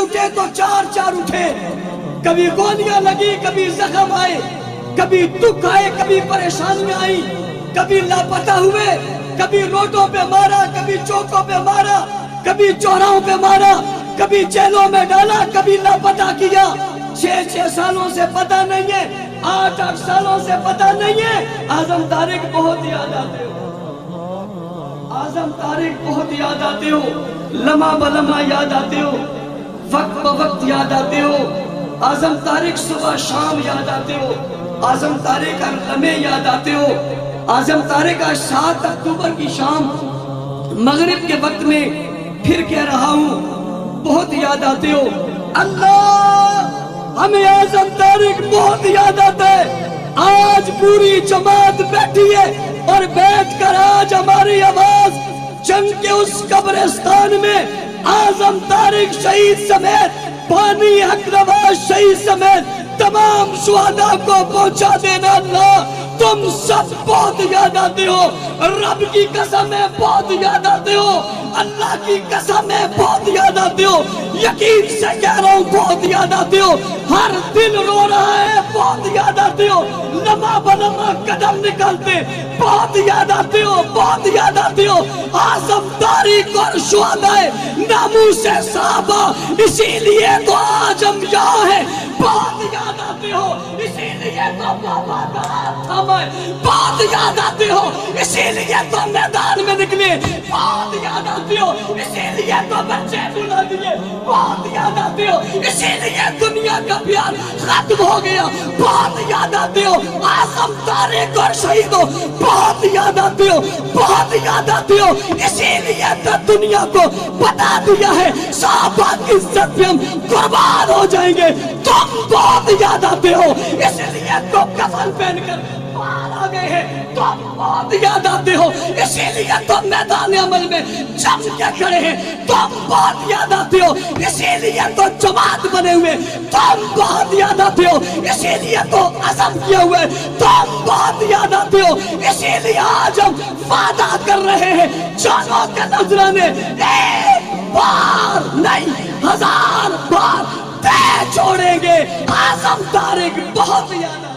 اٹھے تو چار چار اٹھے، کبھی گولیاں لگی، کبھی زخم آئے، کبھی دکھ آئے، کبھی پریشانیاں آئی، کبھی لاپتہ ہوئے، کبھی روڈوں پہ مارا، کبھی چوکوں پہ مارا، کبھی چوراہوں پہ مارا، کبھی جیلوں میں ڈالا، کبھی لاپتہ کیا۔ 6 سالوں سے پتہ نہیں ہے، 8 سالوں سے پتہ نہیں ہے۔ اعظم طارق بہت یاد آتے ہو، اعظم طارق بہت یاد آتے ہو، لمحہ بلمحہ یاد آتے ہو، وقت بوقت یاد آتے ہو۔ اعظم طارق صبح شام یاد آتے ہو، اعظم طارق ہر لمحے یاد آتے ہو۔ اعظم طارق آج 7 اکتوبر کی شام مغرب کے وقت میں پھر کہہ رہا ہوں، بہت یاد آتے ہو۔ اللہ، ہمیں اعظم طارق بہت یاد آتا ہے۔ آج پوری جماعت بیٹھی ہے اور بیٹھ کر آج ہماری آواز جنگ کے اس قبرستان میں اعظم طارق شہید سمیت، بانی حق نواز شہید سمیت تمام شہداء کو پہنچا دینا۔ اللہ، تم سب بہت یاد آتے ہو، رب کی قسم میں بہت یاد آتے ہو، اللہ کی قسم میں بہت یاد آتے ہو، یقین سے کہہ رہا ہوں بہت یاد آتے ہو۔ ہر دل رو رہا ہے، بہت یاد آتے ہو، لمحہ بلمحہ قدم نکالتے بہت یاد آتے ہو، بہت یاد آتے ہو۔ اعظم طارق اور شہداء ناموس صحابہ، اسی لیے تو آج ہم یہاں ہیں، بہت یاد آتے ہو، اسی لیے تو بابا کا ہاتھ تھاما ہے، بہت یاد آتے ہو، اسی لیے تو میدان میں نکلے، بہت یاد آتے ہو، اسی لیے تو بچے بلا دیے، بہت یاد آتے ہو، اسی لیے دنیا کا پیار ختم ہو گیا، بہت یاد آتے ہو۔ اعظم طارق اور شہیدوں، بہت یاد آتے ہو، بہت یاد آتے ہو، اسی لیے تو دنیا کو بتا دیا ہے صحابہ کی عزت پہ ہم قربان ہو جائیں گے۔ تم بہت یاد آتے ہو، اس لیے تو کفن پہن کر باہر آ گئے ہیں۔ تم بہت یاد آتے ہو، اسی لیے تو میدان عمل میں جم کے کھڑے ہیں۔ تم بہت یاد آتے ہو، اسی لیے تو جماعت بنے ہوئے۔ تم بہت یاد آتے ہو، اسی لیے تو عزم کیا ہوا ہے۔ تم بہت یاد آتے ہو، اسی لیے آج ہم وعدہ کر رہے ہیں جانوں کے نذرانے ایک بار نہیں 1000 بار دے چھوڑیں گے۔ اعظم طارق بہت یاد آتے ہیں۔